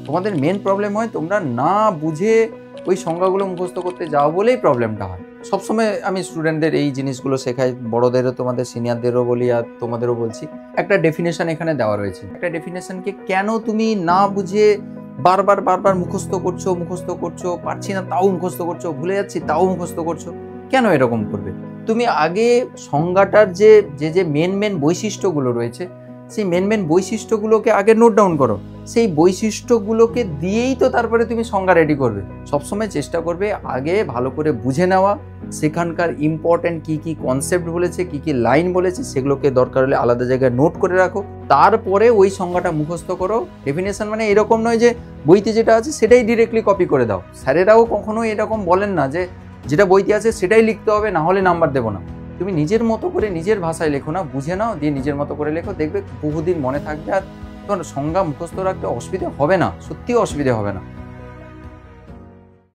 তোমাদের main problem হয় তোমরা না বুঝে ওই সংজ্ঞাগুলো মুখস্থ করতে যাও বলেই প্রবলেমটা হয়। সবসময় আমি স্টুডেন্টদের এই জিনিসগুলো শেখাই, বড়দেরও, তোমাদের সিনিয়রদেরও বলি আর তোমাদেরও বলছি। একটা ডেফিনেশন এখানে দেওয়া রয়েছে, একটা ডেফিনেশনকে কেন তুমি না বুঝে বারবার বারবার মুখস্থ করছো, পারছি না তাও মুখস্থ করছো, ভুলে যাচ্ছি তাও মুখস্থ করছো, কেন এরকম করবে? তুমি আগে সংজ্ঞাটার যে মেন বৈশিষ্ট্যগুলো রয়েছে, সেই মেন বৈশিষ্ট্যগুলোকে আগে নোট ডাউন করো। সেই বৈশিষ্ট্যগুলোকে দিয়েই তো তারপরে তুমি সংজ্ঞা রেডি করবে। সবসময় চেষ্টা করবে আগে ভালো করে বুঝে নেওয়া, সেখানকার ইম্পর্টেন্ট কি কি কনসেপ্ট বলেছে, কি কি লাইন বলেছে, সেগুলোকে দরকার হলে আলাদা জায়গায় নোট করে রাখো, তারপরে ওই সংজ্ঞাটা মুখস্থ করো। ডেফিনেশন মানে এরকম নয় যে বইতে যেটা আছে সেটাই ডিরেক্টলি কপি করে দাও। স্যারেরাও কখনো এরকম বলেন না যে যেটা বইতে আছে সেটাই লিখতে হবে, না হলে নাম্বার দেবো না। তুমি নিজের মতো করে নিজের ভাষায় লেখো না, বুঝে নাও, দিয়ে নিজের মতো করে লেখো, দেখবে বহুদিন মনে থাকবে। আর তোমার সংজ্ঞা মুখস্থ রাখতে অসুবিধা হবে না, সত্যিও অসুবিধা হবে না।